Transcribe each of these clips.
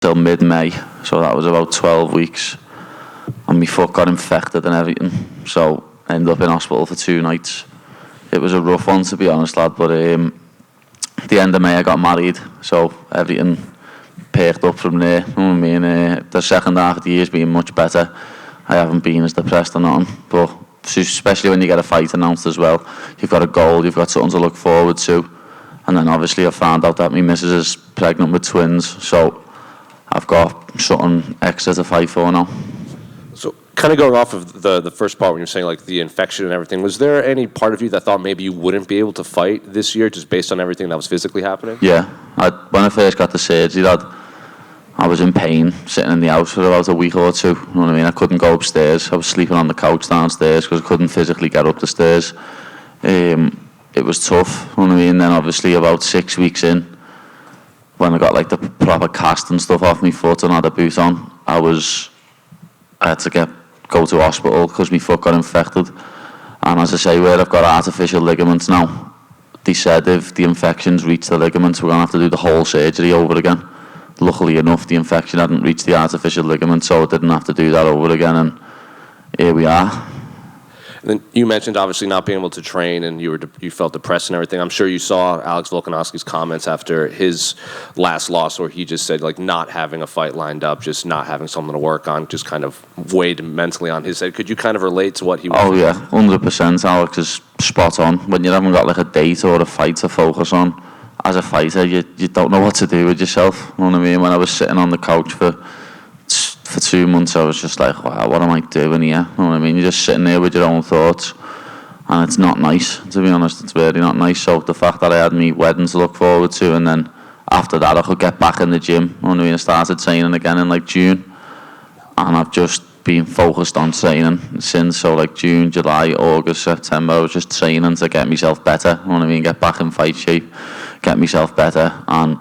till mid-May, so that was about 12 weeks. And my foot got infected and everything, so I ended up in hospital for 2 nights. It was a rough one, to be honest, lad, but at the end of May I got married, so everything picked up from there. You know what I mean? The second half of the year's been much better. I haven't been as depressed or nothing, but especially when you get a fight announced as well, you've got a goal, you've got something to look forward to. And then obviously I found out that my missus is pregnant with twins, so I've got something extra to fight for now. So kind of going off of the first part when you're saying like the infection and everything, was there any part of you that thought maybe you wouldn't be able to fight this year just based on everything that was physically happening? Yeah, when I first got the surgery, I was in pain sitting in the house for about a week or two. You know what I mean? I couldn't go upstairs. I was sleeping on the couch downstairs because I couldn't physically get up the stairs. It was tough. You know what I mean? Then obviously about 6 weeks in, when I got like the proper cast and stuff off my foot and had a boot on, I had to go to hospital because my foot got infected. And as I say, where I've got artificial ligaments now, they said if the infections reach the ligaments, we're going to have to do the whole surgery over again. Luckily enough, the infection hadn't reached the artificial ligament, so I didn't have to do that over again, and here we are. And then you mentioned obviously not being able to train, and you felt depressed and everything. I'm sure you saw Alex Volkanovski's comments after his last loss, where he just said like not having a fight lined up, just not having something to work on, just kind of weighed mentally on his head. Could you kind of relate to what he was? Oh yeah, 100%. Alex is spot on. When you haven't got like a date or a fight to focus on, as a fighter, you don't know what to do with yourself. You know what I mean? When I was sitting on the couch for 2 months, I was just like, wow, what am I doing here? You know what I mean? You're just sitting there with your own thoughts, and it's not nice, to be honest. It's really not nice. So the fact that I had my wedding to look forward to, and then after that I could get back in the gym. You know what I mean? I started training again in like June, and I've just been focused on training since. So like June, July, August, September, I was just training to get myself better. You know what I mean? Get back in fight shape, get myself better, and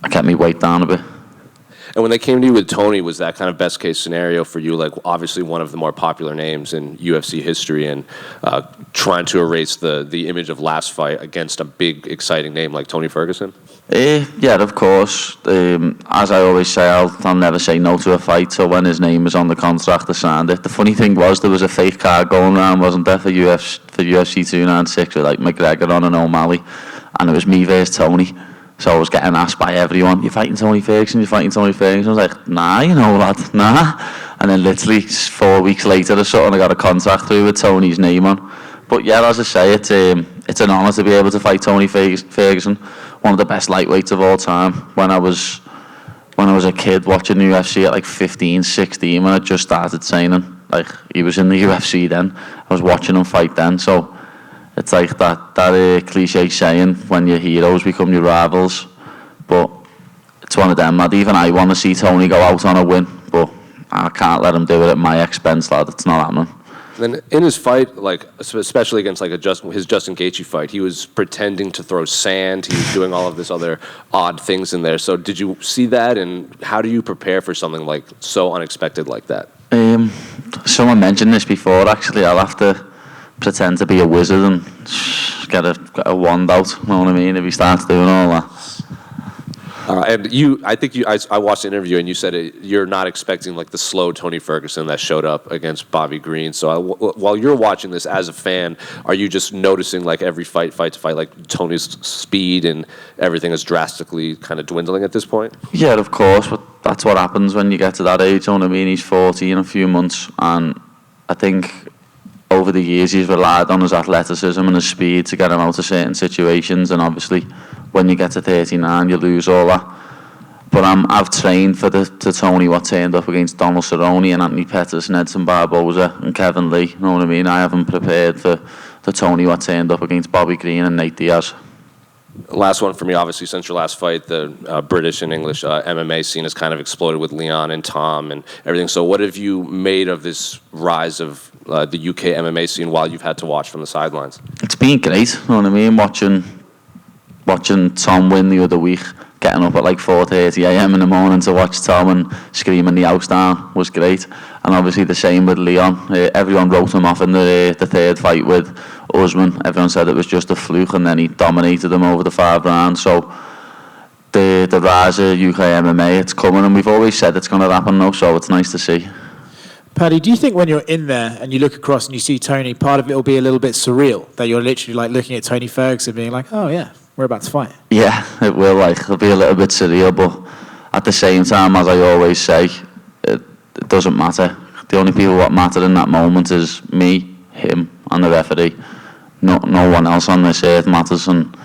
I kept my weight down a bit. And when they came to you with Tony, was that kind of best case scenario for you? Like obviously one of the more popular names in UFC history, and trying to erase the image of last fight against a big, exciting name like Tony Ferguson? Yeah, of course. As I always say, I'll never say no to a fight. So when his name was on the contract, I signed it. The funny thing was there was a fake card going around, wasn't there, for UFC 296 with like McGregor on and O'Malley, and it was me versus Tony. So I was getting asked by everyone, "You're fighting Tony Ferguson, you're fighting Tony Ferguson." I was like, nah, you know, lad, nah. And then literally 4 weeks later or something, I got a contract through with Tony's name on. But yeah, as I say, it's an honour to be able to fight Tony Ferguson, one of the best lightweights of all time. When I was a kid watching the UFC at like 15, 16, when I just started training, like he was in the UFC then, I was watching him fight then, so it's like that cliche saying, when your heroes become your rivals. But it's one of them, lad. Even I want to see Tony go out on a win, but I can't let him do it at my expense, lad. It's not happening. Then in his fight, like especially against like his Justin Gaethje fight, he was pretending to throw sand. He was doing all of this other odd things in there. So did you see that, and how do you prepare for something like so unexpected like that? Someone mentioned this before. Actually, I'll have to pretend to be a wizard and get a wand out. You know what I mean? If he starts doing all that. And I watched the interview, and you said you're not expecting like the slow Tony Ferguson that showed up against Bobby Green. So while you're watching this as a fan, are you just noticing like every fight to fight, like Tony's speed and everything is drastically kind of dwindling at this point? Yeah, of course, but that's what happens when you get to that age. You know what I mean? He's 40 in a few months, and I think over the years he's relied on his athleticism and his speed to get him out of certain situations, and obviously when you get to 39 you lose all that. But I've trained for the Tony what turned up against Donald Cerrone and Anthony Pettis and Edson Barboza and Kevin Lee. You know what I mean? I haven't prepared for the Tony what turned up against Bobby Green and Nate Diaz. Last one for me, obviously, since your last fight, the British and English MMA scene has kind of exploded with Leon and Tom and everything. So what have you made of this rise of the UK MMA scene while you've had to watch from the sidelines? It's been great, you know what I mean? Watching Tom win the other week, getting up at like 4:30 a.m. in the morning to watch Tom and screaming the house down was great. And obviously the same with Leon. Everyone wrote him off in the third fight with Usman. Everyone said it was just a fluke, and then he dominated him over the 5 rounds. So the rise of UK MMA, it's coming, and we've always said it's going to happen now, so it's nice to see. Paddy, do you think when you're in there and you look across and you see Tony, part of it will be a little bit surreal, that you're literally like looking at Tony Ferguson being like, oh yeah, we're about to fight? Yeah, it will, like, it'll be a little bit surreal, but at the same time, as I always say, it doesn't matter. The only people that matter in that moment is me, him, and the referee. No one else on this earth matters, and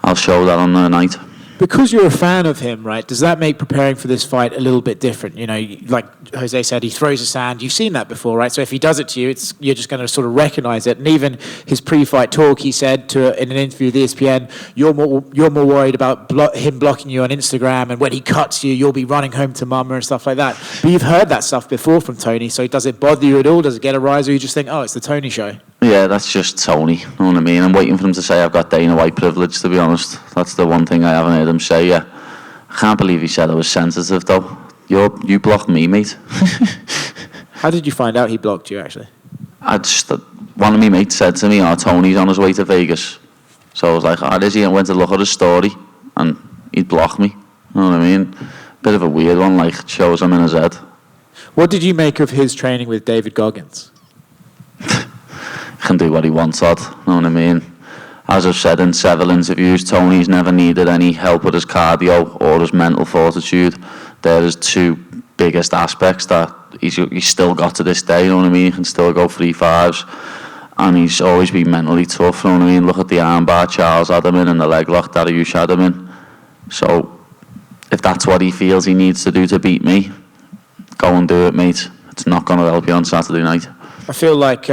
I'll show that on the night. Because you're a fan of him, right, does that make preparing for this fight a little bit different? You know, like Jose said, he throws a sand. You've seen that before, right? So if he does it to you, you're just going to sort of recognize it. And even his pre-fight talk, he said in an interview with ESPN, you're more worried about him blocking you on Instagram, and when he cuts you, you'll be running home to mama and stuff like that. But you've heard that stuff before from Tony, so does it bother you at all? Does it get a rise, or you just think, oh, it's the Tony show? Yeah, that's just Tony, you know what I mean? I'm waiting for him to say I've got Dana White privilege, to be honest. That's the one thing I haven't heard him say yet. I can't believe he said I was sensitive, though. You blocked me, mate. How did you find out he blocked you, actually? One of my mates said to me, Tony's on his way to Vegas. So I was like, is he? And went to look at his story, and he'd blocked me. You know what I mean? Bit of a weird one, like, shows him in his head. What did you make of his training with David Goggins? Can do what he wants, Odd. You know what I mean? As I've said in several interviews, Tony's never needed any help with his cardio or his mental fortitude. They're his two biggest aspects that he's still got to this day, you know what I mean? He can still go 3-5s. And he's always been mentally tough, you know what I mean? Look at the armbar Charles had him in and the leg lock Dariush had him in. So, if that's what he feels he needs to do to beat me, go and do it, mate. It's not going to help you on Saturday night. I feel like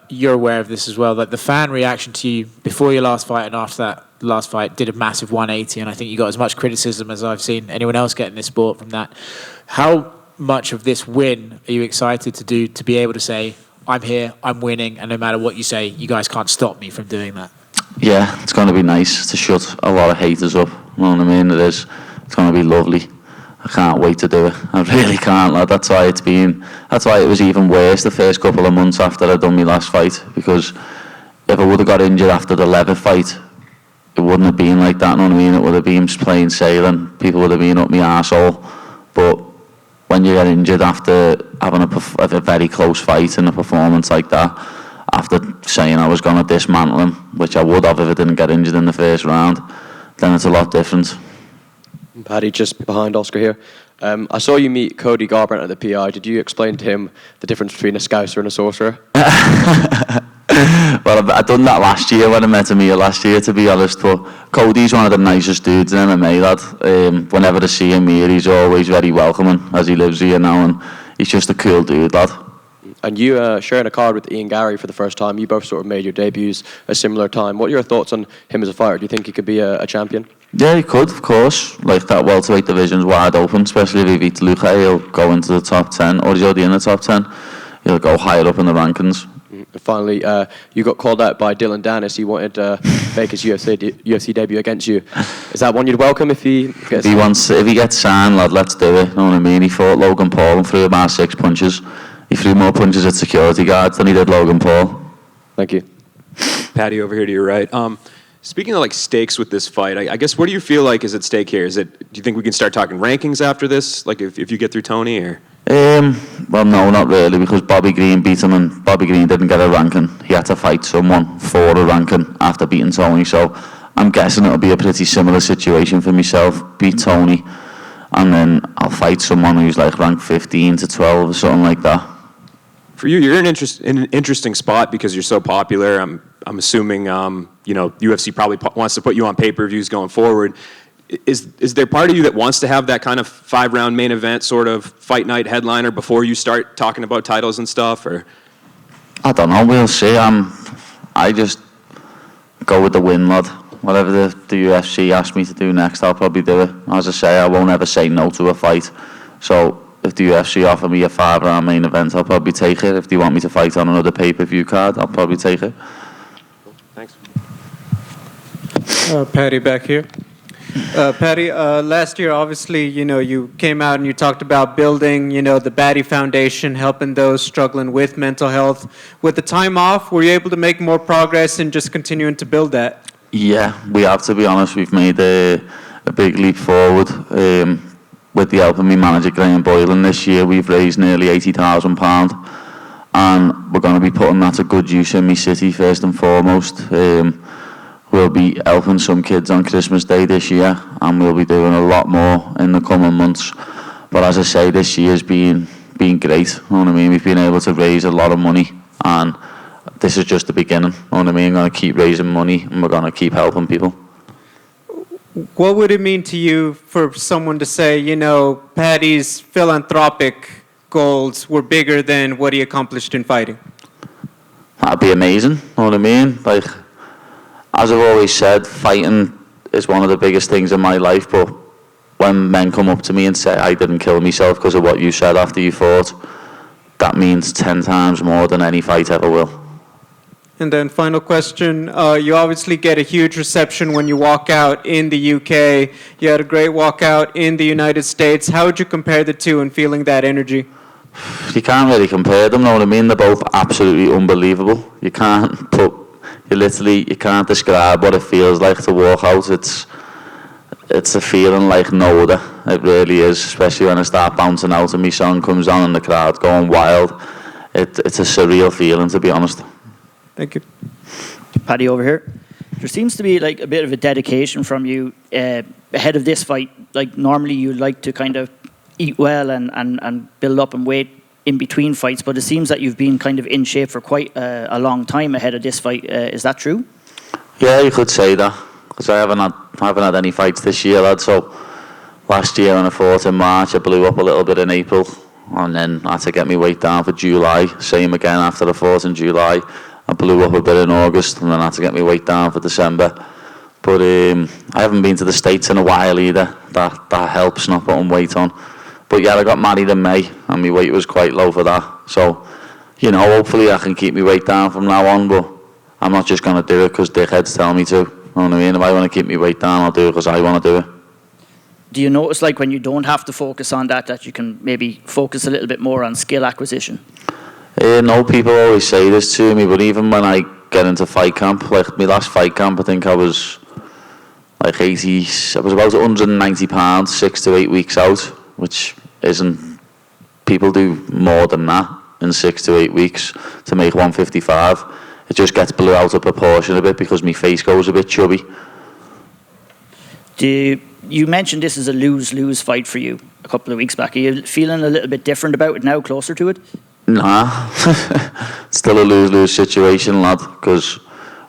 you're aware of this as well, that the fan reaction to you before your last fight and after that last fight did a massive 180, and I think you got as much criticism as I've seen anyone else get in this sport from that. How much of this win are you excited to do, to be able to say, I'm here, I'm winning, and no matter what you say, you guys can't stop me from doing that? Yeah, it's going to be nice to shut a lot of haters up, you know what I mean? It is. It's going to be lovely. I can't wait to do it. I really can't, lad. That's why it was even worse the first couple of months after I'd done my last fight, because if I would have got injured after the Leather fight, it wouldn't have been like that, you know what I mean? It would have been just plain sailing. People would have been up my arsehole. But when you get injured after having a very close fight and a performance like that, after saying I was going to dismantle him, which I would have if I didn't get injured in the first round, then it's a lot different. Paddy, just behind Oscar here. I saw you meet Cody Garbrandt at the PI. Did you explain to him the difference between a Scouser and a Sorcerer? Well, I done that last year when I met him here last year, to be honest. But Cody's one of the nicest dudes in MMA, lad. Whenever I see him here, he's always very welcoming, as he lives here now, and he's just a cool dude, lad. And you sharing a card with Ian Gary for the first time. You both sort of made your debuts a similar time. What are your thoughts on him as a fighter? Do you think he could be a champion? Yeah, he could, of course. Like, that welterweight division's wide open, especially if he beats Luque. He'll go into the top 10, or he's already in the top 10. He'll go higher up in the rankings. Finally, you got called out by Dylan Dennis. He wanted to make his UFC debut against you. Is that one you'd welcome if he gets If he gets signed, lad, let's do it. You know what I mean? He fought Logan Paul and threw about 6 punches. He threw more punches at security guards than he did Logan Paul. Thank you. Patty, over here to your right. Speaking of like stakes with this fight, I guess what do you feel like is at stake here? Do you think we can start talking rankings after this? Like if you get through Tony, or? Well, no, not really, because Bobby Green beat him, and Bobby Green didn't get a ranking. He had to fight someone for a ranking after beating Tony. So I'm guessing it'll be a pretty similar situation for myself. Beat Tony, and then I'll fight someone who's like ranked 15 to 12 or something like that. For you, you're in an interesting spot because you're so popular. I'm assuming UFC probably wants to put you on pay-per-views going forward. Is there part of you that wants to have that kind of 5-round main event sort of fight night headliner before you start talking about titles and stuff, or? I don't know. We'll see. I just go with the win, lad. Whatever the UFC asks me to do next, I'll probably do it. As I say, I won't ever say no to a fight. So if the UFC offer me a 5-round main event, I'll probably take it. If they want me to fight on another pay-per-view card, I'll probably take it. Thanks. Paddy back here. Paddy, last year, obviously, you came out and you talked about building, the Paddy Foundation, helping those struggling with mental health. With the time off, were you able to make more progress in just continuing to build that? Yeah, we have, to be honest. We've made a a big leap forward. With the help of my manager Graham Boylan this year, we've raised nearly £80,000, and we're going to be putting that to good use in my city first and foremost. We'll be helping some kids on Christmas Day this year, and we'll be doing a lot more in the coming months. But as I say, this year's been great. You know what I mean? We've been able to raise a lot of money, and this is just the beginning. You know what I mean? We're going to keep raising money, and we're going to keep helping people. What would it mean to you for someone to say, you know, Paddy's philanthropic goals were bigger than what he accomplished in fighting? That'd be amazing. You know what I mean? Like, as I've always said, fighting is one of the biggest things in my life, but when men come up to me and say, I didn't kill myself because of what you said after you fought, that means 10 times more than any fight ever will. And then final question, you obviously get a huge reception when you walk out in the UK. You had a great walkout in the United States. How would you compare the two and feeling that energy? You can't really compare them, know what I mean? They're both absolutely unbelievable. You can't describe what it feels like to walk out. It's a feeling like no other. It really is, especially when I start bouncing out and my song comes on and the crowd going wild. It's a surreal feeling, to be honest. Thank you. Paddy over here. There seems to be like a bit of a dedication from you ahead of this fight. Like normally you like to kind of eat well and build up and weight in between fights, but it seems that you've been kind of in shape for quite a long time ahead of this fight. Is that true? Yeah, you could say that, because I haven't had any fights this year, lad. So last year when I fought in March, I blew up a little bit in April, and then I had to get my weight down for July. Same again after I fought in July. I blew up a bit in August, and then I had to get my weight down for December. But I haven't been to the States in a while either. That helps, not putting weight on. But yeah, I got married in May, and my weight was quite low for that. So, you know, hopefully I can keep my weight down from now on, but I'm not just going to do it because dickheads tell me to. You know what I mean? If I want to keep my weight down, I'll do it because I want to do it. Do you notice, like, when you don't have to focus on that you can maybe focus a little bit more on skill acquisition? No, people always say this to me, but even when I get into fight camp, like my last fight camp, I think I was like I was about 190 pounds, 6 to 8 weeks out, which isn't, people do more than that in 6 to 8 weeks to make 155. It just gets blew out of proportion a bit because my face goes a bit chubby. You mentioned this is a lose-lose fight for you a couple of weeks back. Are you feeling a little bit different about it now, closer to it? Nah, it's still a lose-lose situation, lad, because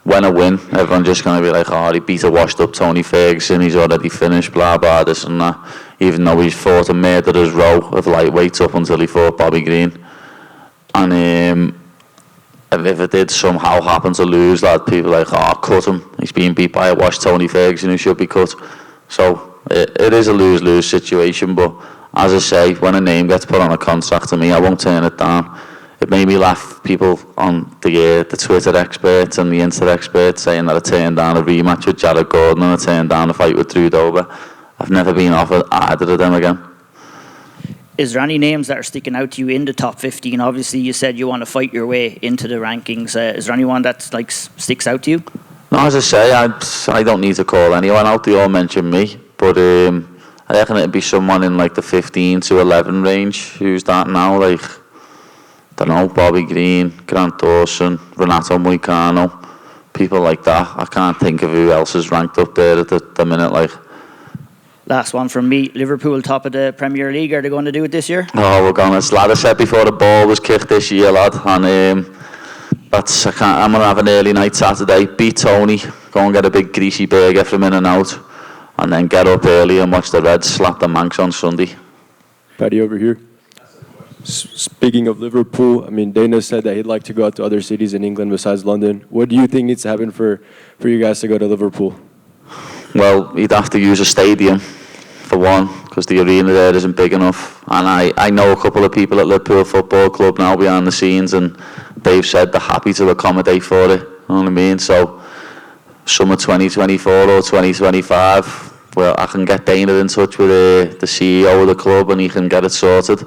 when I win, everyone's just going to be like, oh, he beat a washed-up Tony Ferguson, he's already finished, blah, blah, this and that, even though he's fought a murderer's row of lightweights up until he fought Bobby Green. And if it did somehow happen to lose, lad, people are like, oh, cut him, he's being beat by a washed Tony Ferguson who should be cut. So it is a lose-lose situation, but as I say, when a name gets put on a contract to me, I won't turn it down. It made me laugh, people on the Twitter experts and the Insta experts saying that I turned down a rematch with Jared Gordon and I turned down a fight with Drew Dober. I've never been offered either of them again. Is there any names that are sticking out to you in the top 15? Obviously, you said you want to fight your way into the rankings. Is there anyone that like sticks out to you? No, as I say, I don't need to call anyone out. They all mention me, but I reckon it'd be someone in like the 15 to 11 range. Who's that now? Like, don't know, Bobby Green, Grant Dawson, Renato Moicano, people like that. I can't think of who else is ranked up there at the minute. Like, last one from me. Liverpool top of the Premier League. Are they going to do it this year? Oh, we're gonna. Lad, I said before the ball was kicked this year, lad, and I'm gonna have an early night Saturday. Beat Tony, go and get a big greasy burger from In-N-Out, and then get up early and watch the Reds slap the Manx on Sunday. Paddy over here. Speaking of Liverpool, I mean, Dana said that he'd like to go out to other cities in England besides London. What do you think needs to happen for you guys to go to Liverpool? Well, you'd have to use a stadium, for one, because the arena there isn't big enough. And I know a couple of people at Liverpool Football Club now behind the scenes, and they've said they're happy to accommodate for it. You know what I mean? So, summer 2024 or 2025, well, I can get Dana in touch with the CEO of the club and he can get it sorted.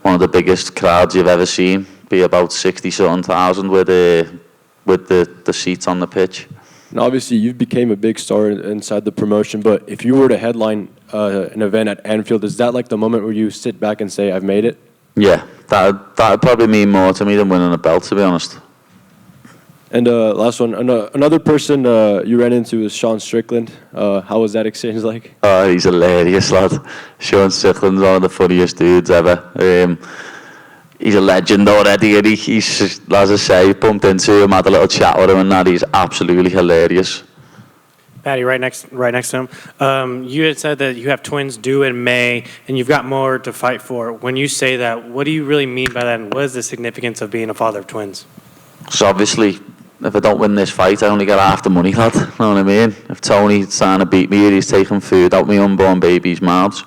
One of the biggest crowds you've ever seen, be about 60-something thousand with the seats on the pitch. And obviously, you've became a big star inside the promotion. But if you were to headline an event at Anfield, is that like the moment where you sit back and say, "I've made it"? Yeah, that'd probably mean more to me than winning a belt, to be honest. And last one, another person you ran into is Sean Strickland. How was that exchange like? Oh, he's hilarious, lad. Sean Strickland's one of the funniest dudes ever. He's a legend already, and he's, as I say, bumped into him, had a little chat with him, and that he's absolutely hilarious. Paddy, right next to him. You had said that you have twins due in May, and you've got more to fight for. When you say that, what do you really mean by that, and what is the significance of being a father of twins? So obviously, if I don't win this fight, I only get half the money, lad. You know what I mean? If Tony's trying to beat me, he's taking food out my unborn baby's mouths.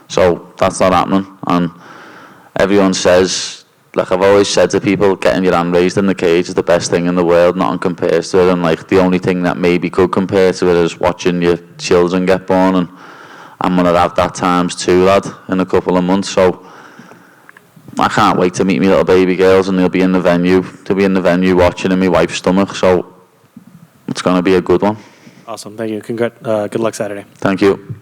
So that's not happening. And everyone says, like I've always said to people, getting your hand raised in the cage is the best thing in the world. Nothing compares to it. And like the only thing that maybe could compare to it is watching your children get born. And I'm going to have that times 2, lad, in a couple of months. So I can't wait to meet my little baby girls, and they'll be in the venue. They'll be in the venue watching in my wife's stomach. So it's going to be a good one. Awesome. Thank you. Good luck Saturday. Thank you.